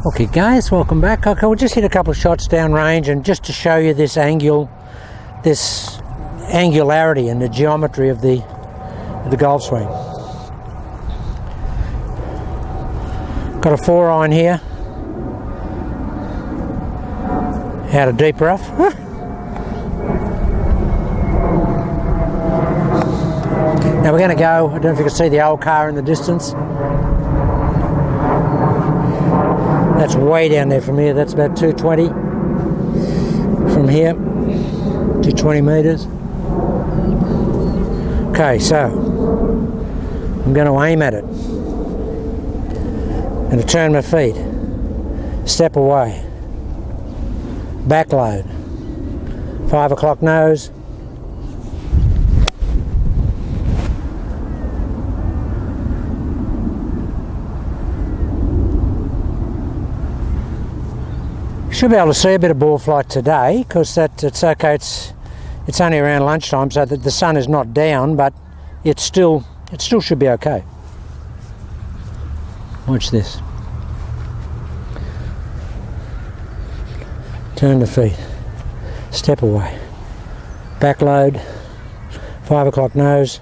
Okay guys, welcome back. Okay, we'll just hit a couple of shots down range, and just to show you this angularity and the geometry of the golf swing. Got a 4-iron here out of deep rough. Now we're going to go, I don't know if you can see the old car in the distance. That's way down there from here. That's about 220 from here, 220 metres. Okay, so I'm going to aim at it. I'm going to turn my feet, step away, back load, 5 o'clock nose, should be able to see a bit of ball flight today, because it's okay. It's only around lunchtime, so that the sun is not down, but it still should be okay. Watch this. Turn the feet, step away, back load, 5 o'clock nose.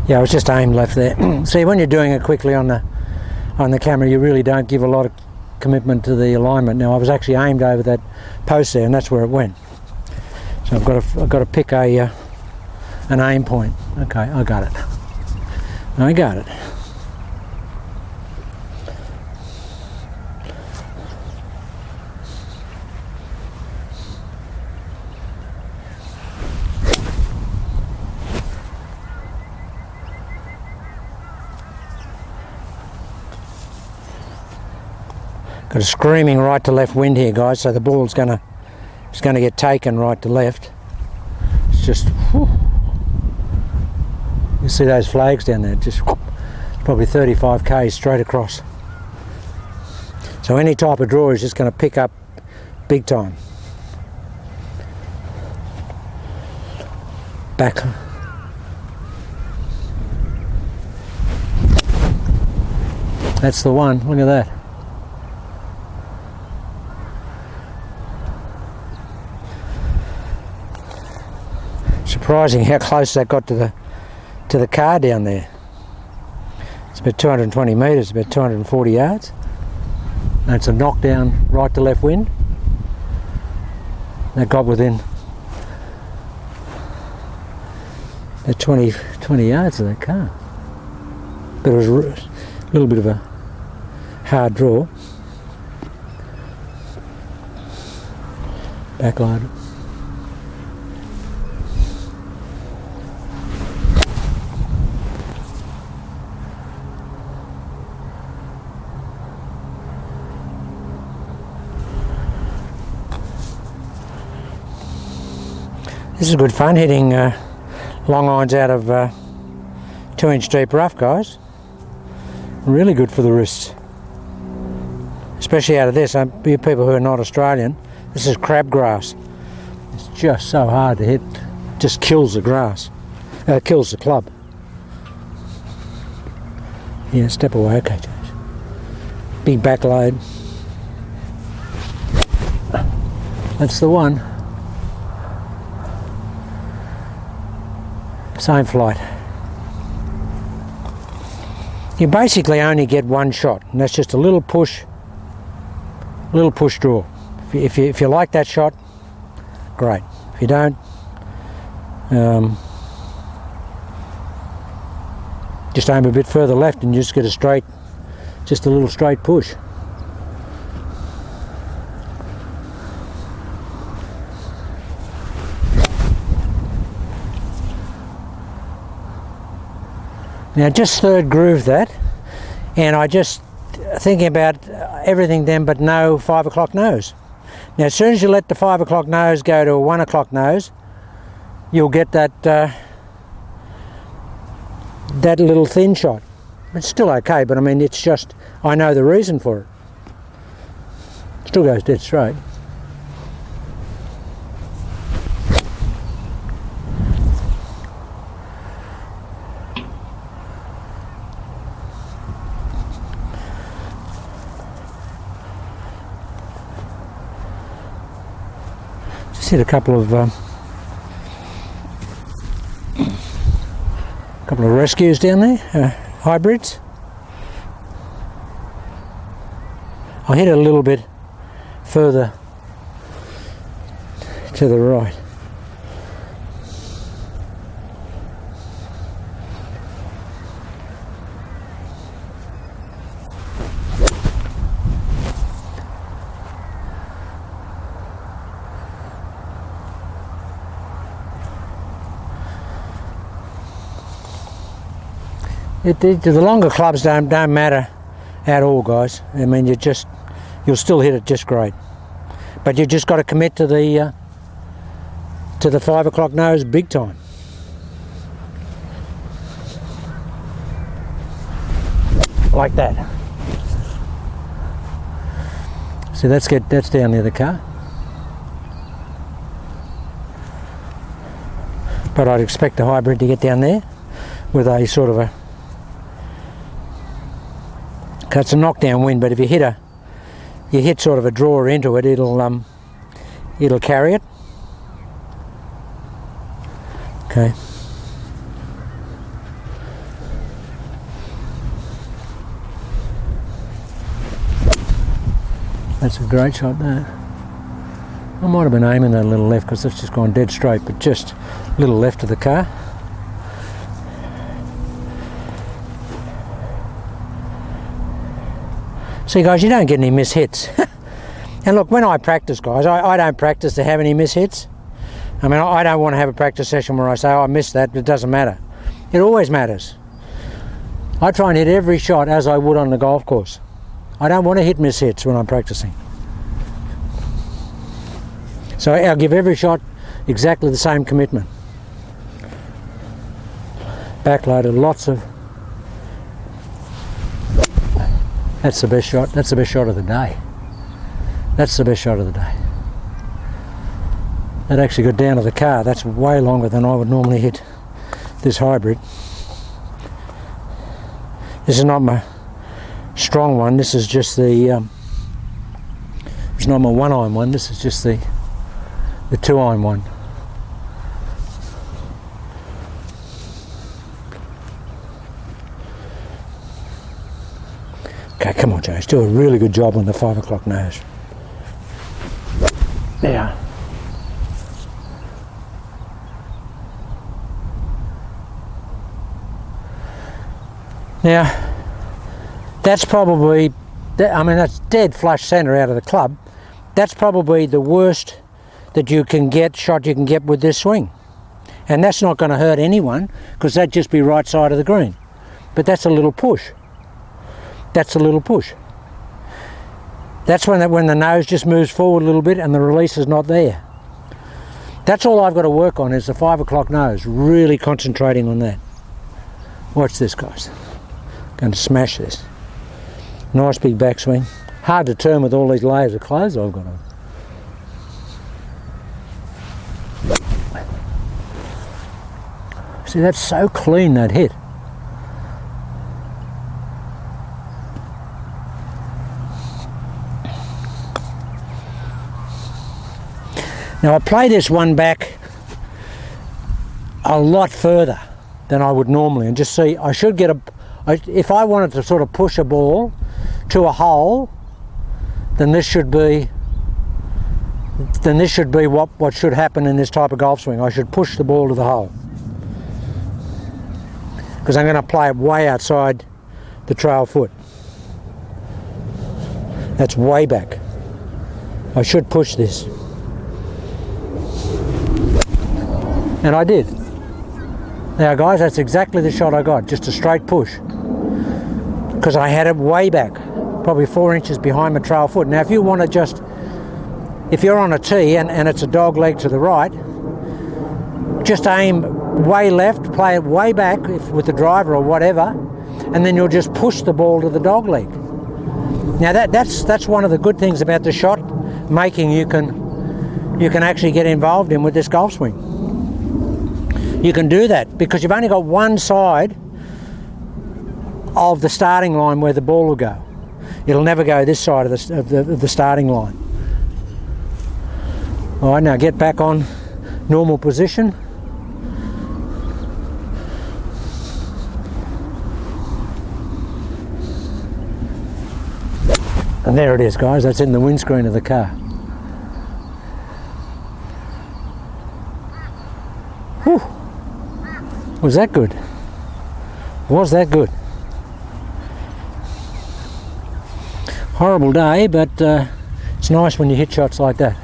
Yeah, I was just aimed left there. See, when you're doing it quickly on the camera, you really don't give a lot of commitment to the alignment. Now, I was actually aimed over that post there, and that's where it went. So I've got to pick an aim point. Okay, I got it. Got a screaming right to left wind here, guys, so the ball's gonna get taken right to left. It's just, whew. You see those flags down there, just whoop, probably 35 k's straight across. So any type of draw is just going to pick up big time. Back. That's the one, look at that. Surprising how close that got to the car down there. It's about 220 metres, about 240 yards. And it's a knockdown right to left wind. That got within about 20 yards of that car. But it was a little bit of a hard draw. Backload. This is good fun, hitting long irons out of 2-inch deep rough, guys. Really good for the wrists. Especially out of this. You people who are not Australian, this is crabgrass. It's just so hard to hit. Just kills the grass. Kills the club. Yeah, step away. Okay, James. Big back load. That's the one. Same flight. You basically only get one shot, and that's just a little push draw. If you like that shot, great. If you don't, just aim a bit further left and you just get just a little straight push. Now just third groove that, and I just thinking about everything then but no 5 o'clock nose. Now as soon as you let the 5 o'clock nose go to a 1 o'clock nose, you'll get that little thin shot. It's still okay, but I mean, it's just, I know the reason for it. Still goes dead straight. Just hit a couple of rescues down there, hybrids. I hit it a little bit further to the right. The longer clubs don't matter at all, guys. I mean, you'll still hit it just great, but you just got to commit to the 5 o'clock nose big time. Like that. See, that's down near the car. But I'd expect the hybrid to get down there with a sort of a. It's a knockdown wind, but if you hit sort of a drawer into it, it'll carry it. Okay. That's a great shot there. I might have been aiming that a little left because it's just gone dead straight, but just a little left of the car. See, guys, you don't get any mishits. And look, when I practice, guys, I don't practice to have any mishits. I mean, I don't want to have a practice session where I say, oh, I missed that, but it doesn't matter. It always matters. I try and hit every shot as I would on the golf course. I don't want to hit mishits when I'm practicing. So I'll give every shot exactly the same commitment. Backloaded, lots of... That's the best shot. That's the best shot of the day. That's the best shot of the day. That actually got down to the car. That's way longer than I would normally hit this hybrid. This is not my strong one. This is just the... it's not my 1-iron one. This is just the 2-iron one. Okay, come on, James, do a really good job on the 5 o'clock nose. There. Now, that's probably, I mean, that's dead flush centre out of the club. That's probably the worst that you can get, shot you can get with this swing. And that's not going to hurt anyone, because that'd just be right side of the green. But that's a little push. That's a little push. That's when the nose just moves forward a little bit and the release is not there. That's all I've got to work on, is the 5 o'clock nose, really concentrating on that. Watch this, guys. Going to smash this. Nice big backswing. Hard to turn with all these layers of clothes I've got on. See, that's so clean, that hit. Now I play this one back a lot further than I would normally, and just see, I should get if I wanted to sort of push a ball to a hole, then this should be what should happen in this type of golf swing. I should push the ball to the hole, because I'm going to play it way outside the trail foot. That's way back. I should push this. And I did. Now guys, that's exactly the shot I got, just a straight push. Because I had it way back, probably 4 inches behind my trail foot. Now if you want to just, if you're on a tee and it's a dog leg to the right, just aim way left, play it way back with the driver or whatever, and then you'll just push the ball to the dog leg. Now that's one of the good things about the shot making you can actually get involved in with this golf swing. You can do that because you've only got one side of the starting line where the ball will go. It'll never go this side of the starting line. All right, now get back on normal position. And there it is, guys. That's in the windscreen of the car. Whew. Was that good? Was that good? Horrible day, but it's nice when you hit shots like that.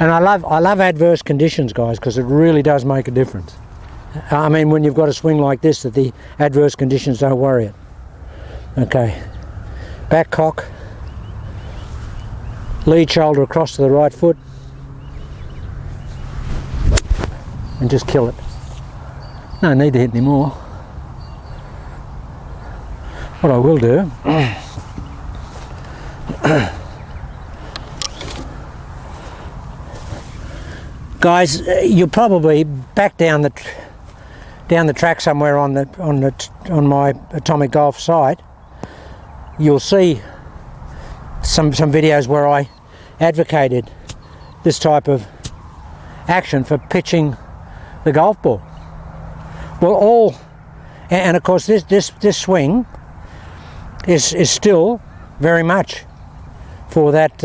And I love adverse conditions, guys, because it really does make a difference. I mean, when you've got a swing like this, that the adverse conditions don't worry it. Okay, back cock, lead shoulder across to the right foot, and just kill it. No need to hit any more. What I will do, guys, you're probably back down the track somewhere on my Atomic Golf site. You'll see some videos where I advocated this type of action for pitching the golf ball. Well, and of course this swing is still very much for that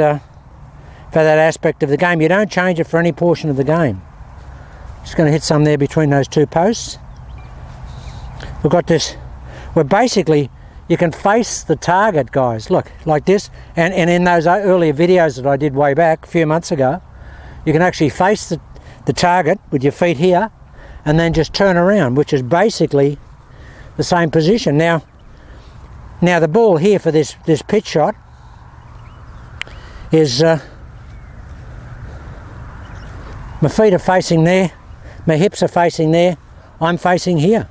aspect of the game. You don't change it for any portion of the game. Just going to hit some there between those two posts. We've got this, where basically you can face the target, guys, look, like this, and in those earlier videos that I did way back a few months ago, you can actually face the target with your feet here and then just turn around, which is basically the same position. Now the ball here for this pitch shot is my feet are facing there, my hips are facing there, I'm facing here.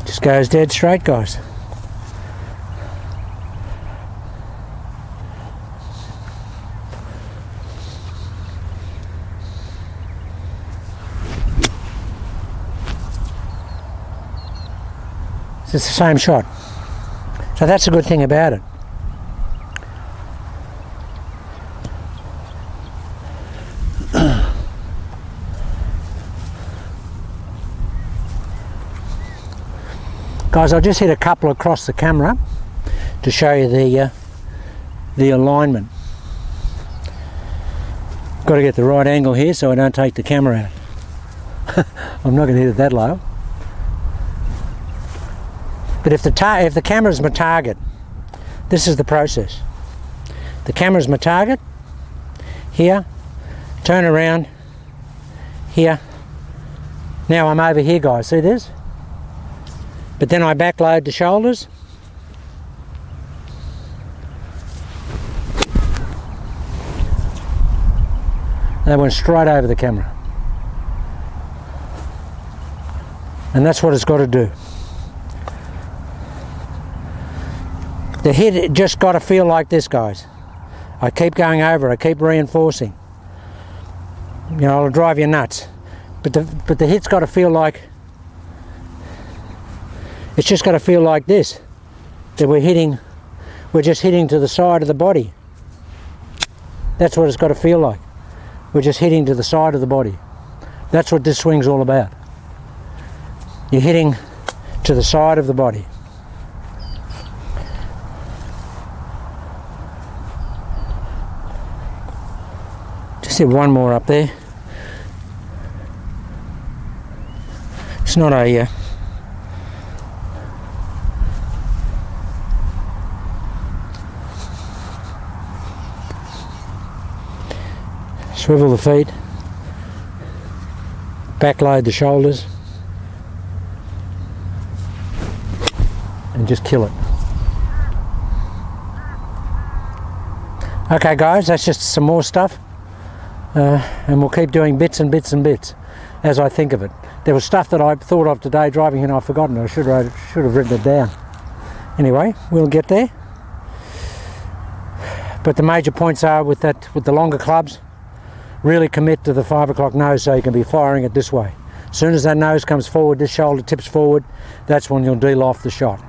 Just goes dead straight, guys. It's the same shot. So that's a good thing about it. Guys, I'll just hit a couple across the camera to show you the alignment. Got to get the right angle here so I don't take the camera out. I'm not going to hit it that low. But if the camera's my target, this is the process. The camera's my target, here, turn around, here. Now I'm over here, guys, see this? But then I backload the shoulders. They went straight over the camera. And that's what it's got to do. The hit just got to feel like this, guys. I keep going over, I keep reinforcing. You know, it'll drive you nuts. But the hit's got to feel like, it's just got to feel like this. That we're just hitting to the side of the body. That's what it's got to feel like. We're just hitting to the side of the body. That's what this swing's all about. You're hitting to the side of the body. Just hit one more up there. It's not a swivel the feet, backload the shoulders, and just kill it. Okay guys, that's just some more stuff. and we'll keep doing bits and bits and bits as I think of it. There was stuff that I thought of today driving in, I've forgotten. I should have written it down. Anyway, we'll get there. But the major points are with the longer clubs, really commit to the 5 o'clock nose so you can be firing it this way. As soon as that nose comes forward, this shoulder tips forward, that's when you'll de-loft the shot.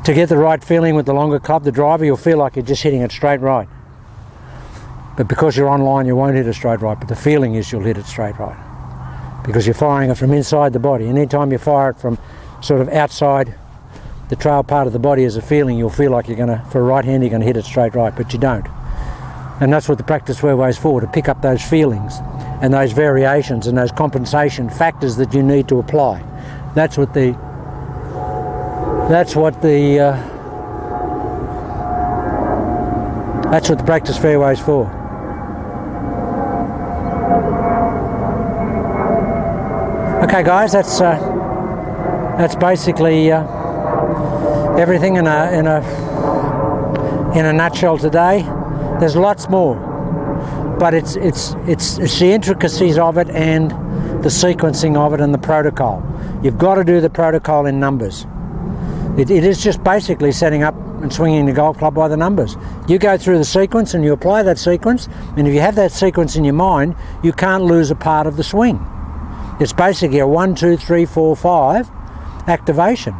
To get the right feeling with the longer club, the driver, you'll feel like you're just hitting it straight right. But because you're online, you won't hit it straight right, but the feeling is you'll hit it straight right. Because you're firing it from inside the body. And anytime you fire it from sort of outside the trail part of the body as a feeling, you'll feel like you're going to, for a right hand, you're going to hit it straight right, but you don't. And that's what the practice fairway is for, to pick up those feelings and those variations and those compensation factors that you need to apply. That's what the practice fairway is for. Okay, guys, that's basically everything in a nutshell today. There's lots more, but it's the intricacies of it and the sequencing of it and the protocol. You've got to do the protocol in numbers. It is just basically setting up and swinging the golf club by the numbers. You go through the sequence and you apply that sequence, and if you have that sequence in your mind, you can't lose a part of the swing. It's basically a 1, 2, 3, 4, 5 activation.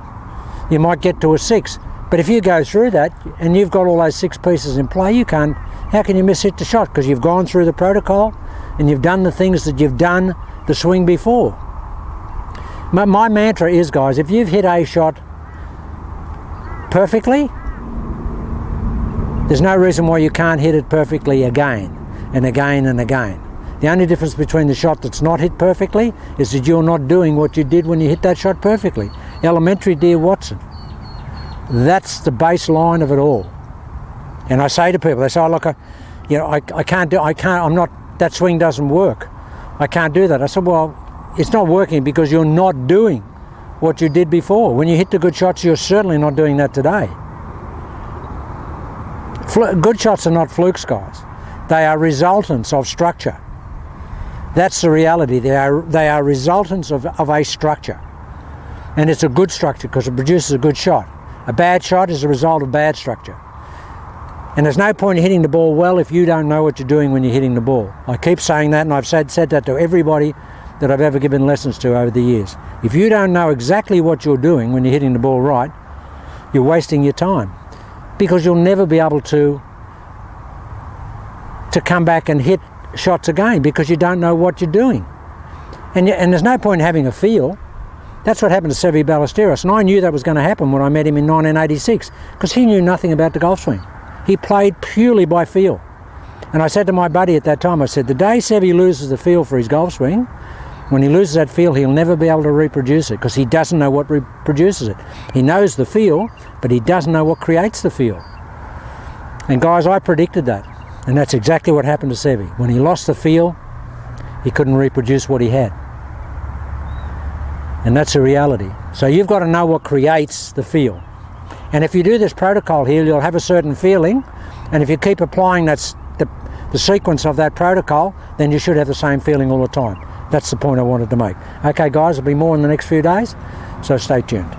You might get to a 6, but if you go through that and you've got all those 6 pieces in play, how can you miss hit the shot? Because you've gone through the protocol and you've done the things that you've done the swing before. My mantra is, guys, if you've hit a shot perfectly, there's no reason why you can't hit it perfectly again and again and again. The only difference between the shot that's not hit perfectly is that you're not doing what you did when you hit that shot perfectly. Elementary, dear Watson. That's the baseline of it all. And I say to people, they say, oh, look, that swing doesn't work. I can't do that. I said, well, it's not working because you're not doing what you did before. When you hit the good shots, you're certainly not doing that today. Good shots are not flukes, guys. They are resultants of structure. That's the reality. They are resultants of a structure. And it's a good structure because it produces a good shot. A bad shot is a result of bad structure. And there's no point in hitting the ball well if you don't know what you're doing when you're hitting the ball. I keep saying that, and I've said that to everybody that I've ever given lessons to over the years. If you don't know exactly what you're doing when you're hitting the ball right, you're wasting your time, because you'll never be able to come back and hit shots again because you don't know what you're doing. And there's no point in having a feel. That's what happened to Seve Ballesteros, and I knew that was going to happen when I met him in 1986 because he knew nothing about the golf swing. He played purely by feel. And I said to my buddy at that time, I said, the day Seve loses the feel for his golf swing, when he loses that feel, he'll never be able to reproduce it because he doesn't know what reproduces it. He knows the feel, but he doesn't know what creates the feel. And guys, I predicted that. And that's exactly what happened to Seve. When he lost the feel, he couldn't reproduce what he had. And that's a reality. So you've got to know what creates the feel. And if you do this protocol here, you'll have a certain feeling. And if you keep applying the sequence of that protocol, then you should have the same feeling all the time. That's the point I wanted to make. Okay, guys, there'll be more in the next few days, so stay tuned.